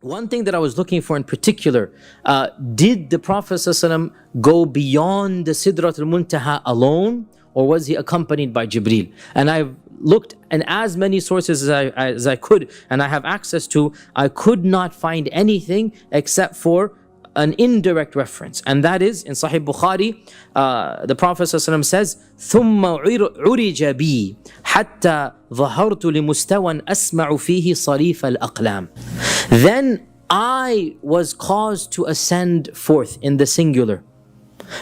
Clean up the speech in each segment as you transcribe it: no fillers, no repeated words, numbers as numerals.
one thing that I was looking for in particular, did the Prophet ﷺ go beyond the Sidrat al-Muntaha alone, or was he accompanied by Jibreel? And I've looked in as many sources as I could, and I have access to, I could not find anything except for an indirect reference, and that is in Sahih Bukhari. The Prophet ﷺ says, ثُمَّ عُرِجَ بِي حَتَّى ظَهَرْتُ لِمُسْتَوًا أَسْمَعُ فِيهِ صَرِيفَ الْأَقْلَامِ. Then I was caused to ascend forth in the singular.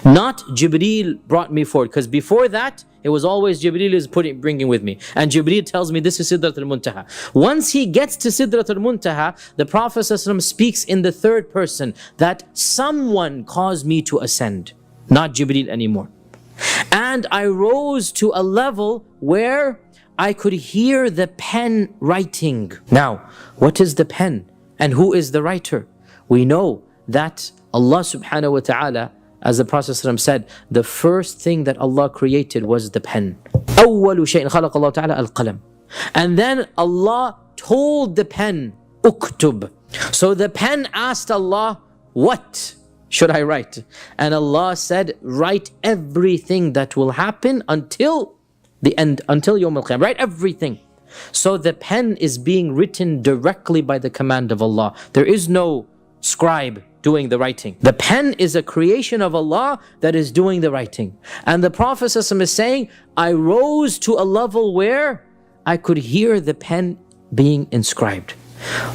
Not Jibreel brought me forward, because before that, it was always Jibreel is bringing with me. And Jibreel tells me this is Sidrat al-Muntaha. Once he gets to Sidrat al-Muntaha, the Prophet ﷺ speaks in the third person that someone caused me to ascend, not Jibreel anymore. And I rose to a level where I could hear the pen writing. Now, what is the pen? And who is the writer? We know that Allah subhanahu wa ta'ala, as the Prophet ﷺ said, the first thing that Allah created was the pen. أول شيء خلق الله تعالى القلم. And then Allah told the pen, uktub. So the pen asked Allah, what should I write? And Allah said, write everything that will happen until the end, until Yawm al-Qiyamah. Write everything. So the pen is being written directly by the command of Allah. There is no scribe doing the writing. The pen is a creation of Allah that is doing the writing. And the Prophet ﷺ is saying, I rose to a level where I could hear the pen being inscribed.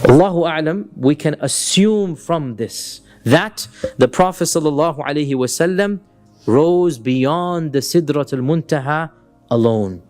Allahu A'lam, we can assume from this that the Prophet ﷺ rose beyond the Sidrat al-Muntaha alone.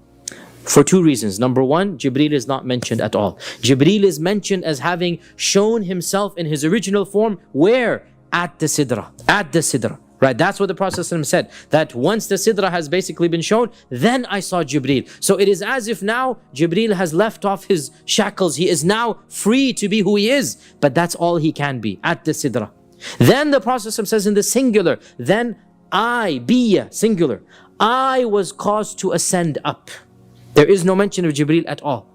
For two reasons. Number one, Jibreel is not mentioned at all. Jibreel is mentioned as having shown himself in his original form. Where? At the Sidra. At the Sidra. Right? That's what the Prophet ﷺ said. That once the Sidra has basically been shown, then I saw Jibreel. So it is as if now Jibreel has left off his shackles. He is now free to be who he is. But that's all he can be. At the Sidra. Then the Prophet ﷺ says in the singular, then I, biya, singular, I was caused to ascend up. There is no mention of Jibreel at all.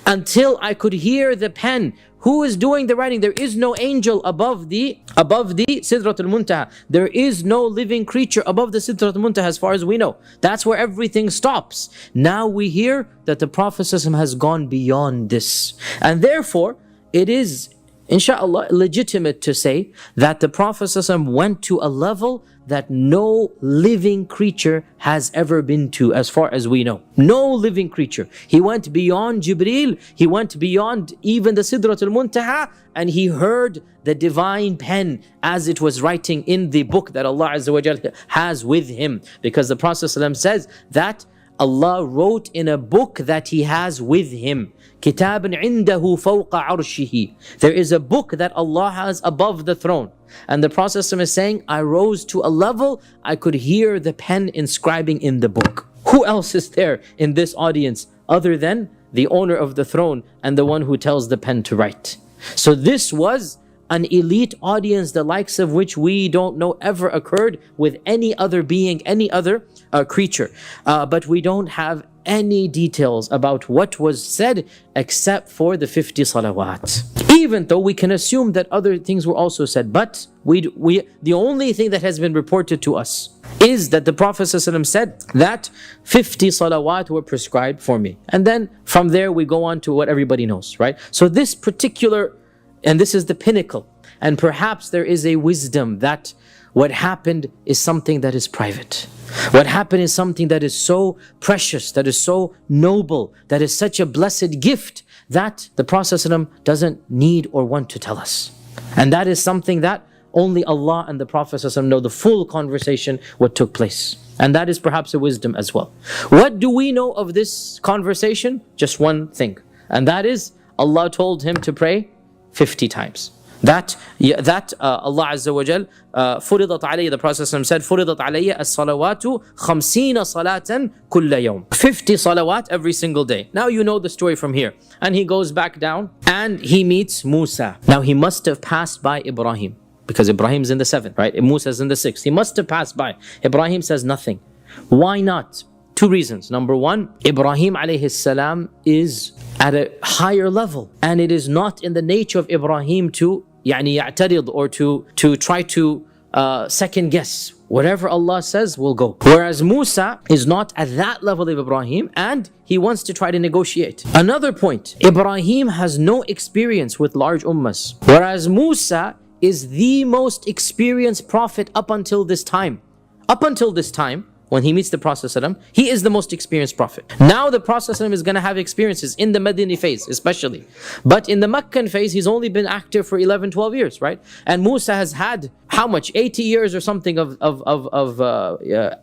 Until I could hear the pen. Who is doing the writing? There is no angel above the Sidrat al-Muntaha. There is no living creature above the Sidrat al-Muntaha as far as we know. That's where everything stops. Now we hear that the Prophet ﷺ has gone beyond this. And therefore, it is, inshallah, legitimate to say that the Prophet ﷺ went to a level that no living creature has ever been to as far as we know. No living creature. He went beyond Jibreel, he went beyond even the Sidrat al-Muntaha, and he heard the divine pen as it was writing in the book that Allah Azza wa Jal has with him. Because the Prophet ﷺ says that Allah wrote in a book that he has with him. كِتَابٌ عِنْدَهُ فَوْقَ عَرْشِهِ. There is a book that Allah has above the throne. And the Prophet ﷺ is saying, I rose to a level I could hear the pen inscribing in the book. Who else is there in this audience other than the owner of the throne and the one who tells the pen to write? So this was an elite audience, the likes of which we don't know ever occurred with any other being, any other creature. But we don't have any details about what was said except for the 50 salawat. Even though we can assume that other things were also said, but the only thing that has been reported to us is that the Prophet ﷺ said that 50 salawat were prescribed for me. And then from there we go on to what everybody knows, right? So this particular, and this is the pinnacle, and perhaps there is a wisdom that what happened is something that is private. What happened is something that is so precious, that is so noble, that is such a blessed gift that the Prophet ﷺ doesn't need or want to tell us. And that is something that only Allah and the Prophet ﷺ know the full conversation, what took place. And that is perhaps a wisdom as well. What do we know of this conversation? Just one thing. And that is Allah told him to pray 50 times. That Allah Azza wa Jal furidat alayya, the Prophet said, furidat alayya as-salawatu 50 salatan kulla yawm. 50 salawat every single day. Now you know the story from here. And he goes back down and he meets Musa. Now he must have passed by Ibrahim, because Ibrahim's in the 7th, right? Musa's in the 6th. He must have passed by. Ibrahim says nothing. Why not? Two reasons. Number one, Ibrahim alayhi salam is at a higher level. And it is not in the nature of Ibrahim to يعترض or to try to second guess. Whatever Allah says will go. Whereas Musa is not at that level of Ibrahim and he wants to try to negotiate. Another point, Ibrahim has no experience with large ummas. Whereas Musa is the most experienced prophet up until this time. Up until this time, when he meets the Prophet ﷺ, he is the most experienced prophet. Now the Prophet ﷺ is going to have experiences in the Madini phase especially. But in the Meccan phase, he's only been active for 11, 12 years, right? And Musa has had how much? 80 years or something of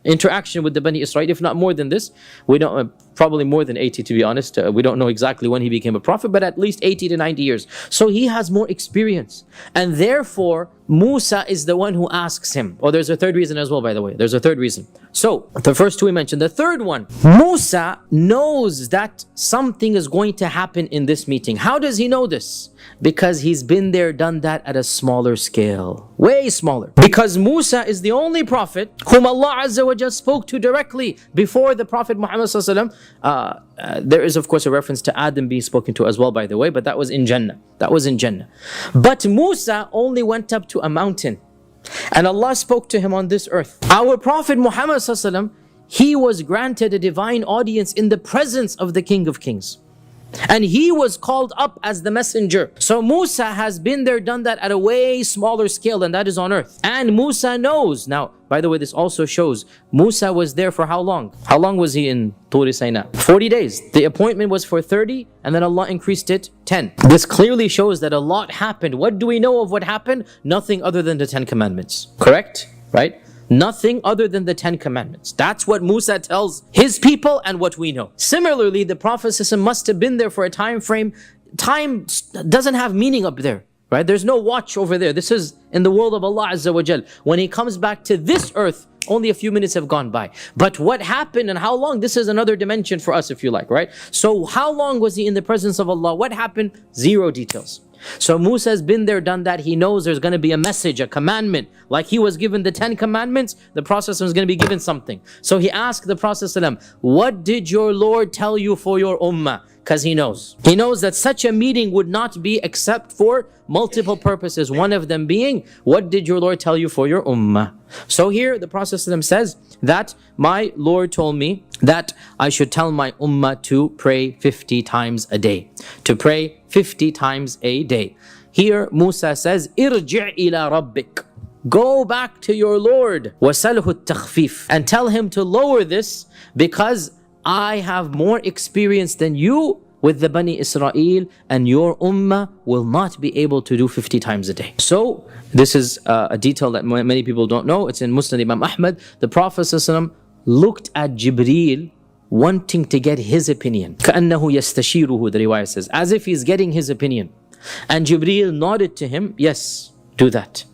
interaction with the Bani Israel, if not more than this. We don't, probably more than 80 to be honest. We don't know exactly when he became a prophet, but at least 80 to 90 years. So he has more experience. And therefore, Musa is the one who asks him. Oh, there's a third reason as well, by the way. There's a third reason. So, the first two we mentioned. The third one, Musa knows that something is going to happen in this meeting. How does he know this? Because he's been there, done that at a smaller scale. Way smaller. Because Musa is the only prophet whom Allah Azza wa Jal spoke to directly before the Prophet Muhammad Sallallahu Alaihi Wasallam. There is of course a reference to Adam being spoken to as well, by the way, but that was in Jannah. That was in Jannah. But Musa only went up to a mountain and Allah spoke to him on this earth. Our Prophet Muhammad Sallallahu Alaihi Wasallam, he was granted a divine audience in the presence of the King of Kings. And he was called up as the messenger. So Musa has been there, done that at a way smaller scale, and that is on earth. And Musa knows. Now, by the way, this also shows Musa was there for how long? How long was he in Tur Sinai? 40 days. The appointment was for 30, and then Allah increased it 10. This clearly shows that a lot happened. What do we know of what happened? Nothing other than the 10 commandments. Correct? Right? Nothing other than the 10 commandments. That's what Musa tells his people and what we know. Similarly, the Prophet must have been there for a time frame. Time doesn't have meaning up there, right? There's no watch over there. This is in the world of Allah Azza wa Jal. When he comes back to this earth, only a few minutes have gone by. But what happened and how long, this is another dimension for us, if you like, right? So how long was he in the presence of Allah? What happened? Zero details. So Musa has been there, done that. He knows there's going to be a message, a commandment. Like he was given the 10 commandments, the Prophet is going to be given something. So he asked the Prophet, what did your Lord tell you for your ummah? Because he knows. He knows that such a meeting would not be except for multiple purposes. One of them being, what did your Lord tell you for your ummah? So here the Prophet says that my Lord told me that I should tell my ummah to pray 50 times a day. To pray 50 times a day. Here Musa says, irji' ila rabbik. Go back to your Lord. Wasalhu at-takhfif. And tell him to lower this because I have more experience than you with the Bani Israel, and your ummah will not be able to do 50 times a day. So this is a detail that many people don't know. It's in Musnad Imam Ahmad. The Prophet ﷺ looked at Jibreel wanting to get his opinion. كَأَنَّهُ يَسْتَشِيرُهُ, the riwayah says, as if he's getting his opinion. And Jibreel nodded to him, yes, do that.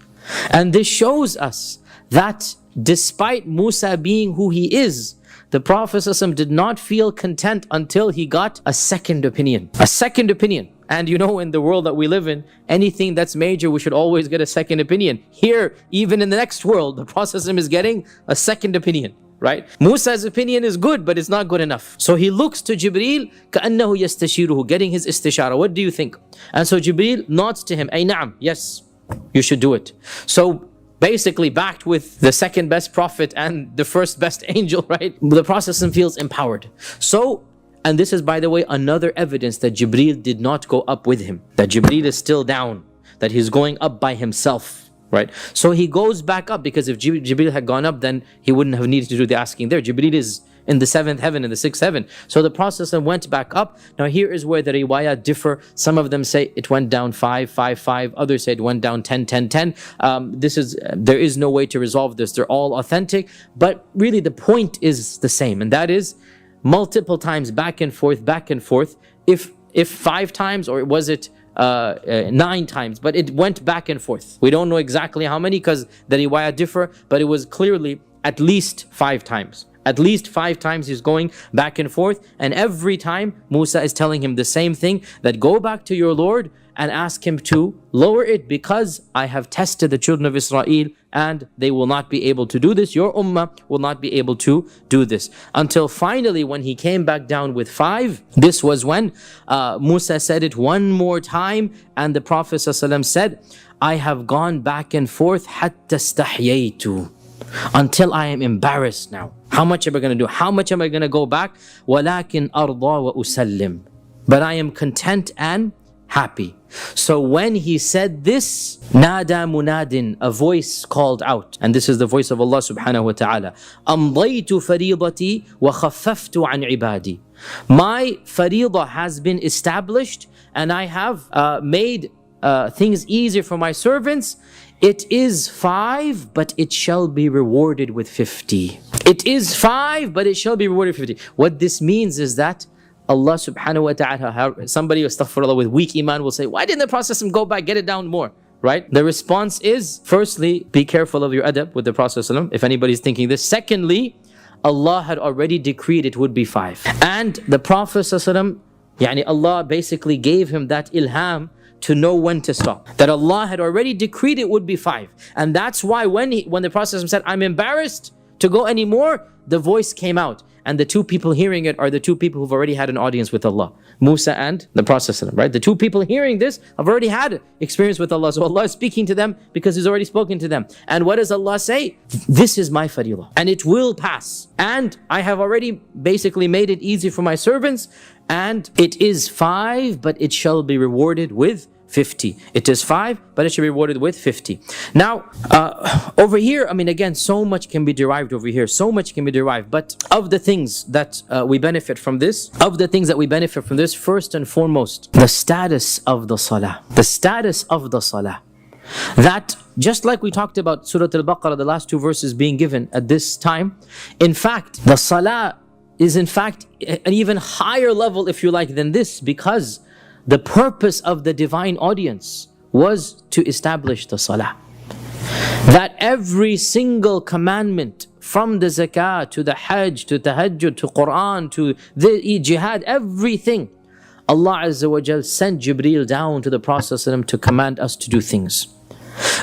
And this shows us that despite Musa being who he is, the Prophet ﷺ did not feel content until he got a second opinion. A second opinion. And you know, in the world that we live in, anything that's major, we should always get a second opinion. Here, even in the next world, the Prophet ﷺ is getting a second opinion. Right? Musa's opinion is good, but it's not good enough. So he looks to Jibreel, كَأَنَّهُ يَسْتَشِيرُهُ, getting his istishara. What do you think? And so Jibreel nods to him, أي نعم, yes, you should do it. So basically backed with the second best prophet and the first best angel, right? The Prophet feels empowered. So, and this is, by the way, another evidence that Jibreel did not go up with him. That Jibreel is still down. That he's going up by himself. Right? So he goes back up, because if Jibreel had gone up, then he wouldn't have needed to do the asking there. Jibreel is in the 7th heaven, in the 6th heaven. So the Prophet went back up. Now here is where the riwayat differ. Some of them say it went down 5, 5, 5. Others say it went down 10, 10, 10. There is no way to resolve this. They're all authentic. But really the point is the same. And that is multiple times back and forth, back and forth. If 5 times, or was it 9 times, but it went back and forth. We don't know exactly how many because the riwayah differ, but it was clearly at least 5 times. At least 5 times he's going back and forth, and every time Musa is telling him the same thing, that go back to your Lord and ask him to lower it, because I have tested the children of Israel and they will not be able to do this. Your ummah will not be able to do this. Until finally when he came back down with 5, this was when Musa said it one more time, and the Prophet ﷺ said, I have gone back and forth hatta stahyaytu, until I am embarrassed now. How much am I going to do? How much am I going to go back? وَلَكِنْ أَرْضَى وَأُسَلِّمْ, but I am content and happy. So when he said this, nada munadin, a voice called out, and this is the voice of Allah subhanahu wa ta'ala, أَمْضَيْتُ فَرِيضَتِي وَخَفَّفْتُ عَنْ عِبَادِي, my faridah has been established and I have made things easier for my servants. It is 5, but it shall be rewarded with 50. It is 5, but it shall be rewarded with 50. What this means is that Allah subhanahu wa ta'ala, somebody, astaghfirullah, with weak iman will say, why didn't the Prophet go back, get it down more? Right? The response is, firstly, be careful of your adab with the Prophet, if anybody's thinking this. Secondly, Allah had already decreed it would be 5. And the Prophet, Allah basically gave him that ilham to know when to stop. That Allah had already decreed it would be 5. And that's why when the Prophet said, I'm embarrassed to go anymore, the voice came out. And the 2 people hearing it are the 2 people who've already had an audience with Allah, Musa and the Prophet, right? The 2 people hearing this have already had experience with Allah. So Allah is speaking to them because He's already spoken to them. And what does Allah say? This is my faridah, and it will pass. And I have already basically made it easy for my servants. And it is 5, but it shall be rewarded with 50. It is 5, but it should be rewarded with 50. Now, over here, again, so much can be derived over here. So much can be derived. But of the things that we benefit from this, first and foremost, the status of the salah. The status of the salah. That, just like we talked about Surah Al-Baqarah, the last 2 verses being given at this time, in fact, the salah is in fact an even higher level, if you like, than this, because the purpose of the divine audience was to establish the salah. That every single commandment, from the zakah to the hajj to tahajjud to Quran to the jihad, everything, Allah Azza wa Jal sent Jibreel down to the Prophet to command us to do things.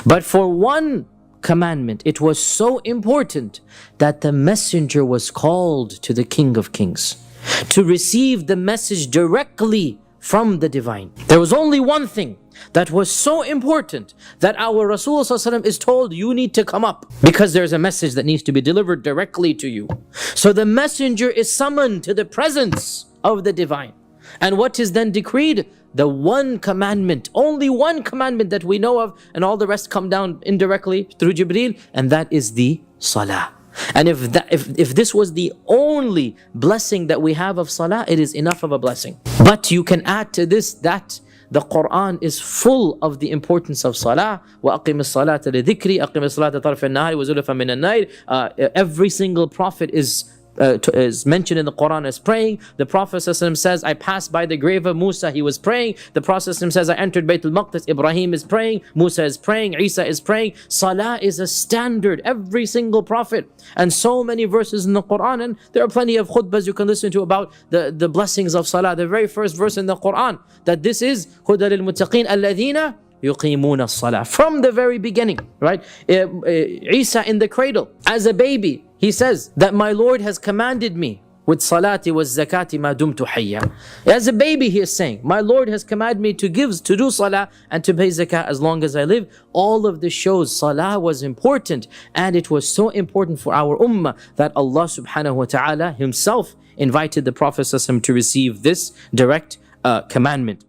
But for one commandment, it was so important that the messenger was called to the King of Kings to receive the message directly from the divine. There was only one thing that was so important that our Rasulullah is told, you need to come up, because there's a message that needs to be delivered directly to you. So the messenger is summoned to the presence of the divine. And what is then decreed? The one commandment, only one commandment that we know of, and all the rest come down indirectly through Jibreel, and that is the salah. And if this was the only blessing that we have of salah, it is enough of a blessing. But you can add to this that the Quran is full of the importance of salah. وَأَقِمِ الصَّلَاةَ لِذِكْرِ أَقِمِ الصَّلَاةَ طَرْفَ النَّهَارِ وَزُلَفًا مِنَ النَّيْلِ. Every single prophet is mentioned in the Quran as praying. The Prophet says, I passed by the grave of Musa, he was praying. The Prophet says, I entered Bayt al-Maqdis, Ibrahim is praying, Musa is praying, Isa is praying. Salah is a standard, every single prophet. And so many verses in the Quran, and there are plenty of khutbahs you can listen to about the blessings of salah. The very first verse in the Quran, that this is هُدَى لِلْمُتَّقِينَ الَّذِينَ يُقِيمُونَ الصَّلَاةَ. From the very beginning, right? Isa in the cradle, as a baby, he says that my Lord has commanded me with salati was zakati ma dumtu hayya. As a baby, he is saying, my Lord has commanded me to do salah and to pay zakah as long as I live. All of this shows salah was important, and it was so important for our ummah that Allah subhanahu wa ta'ala himself invited the Prophet to receive this direct commandment.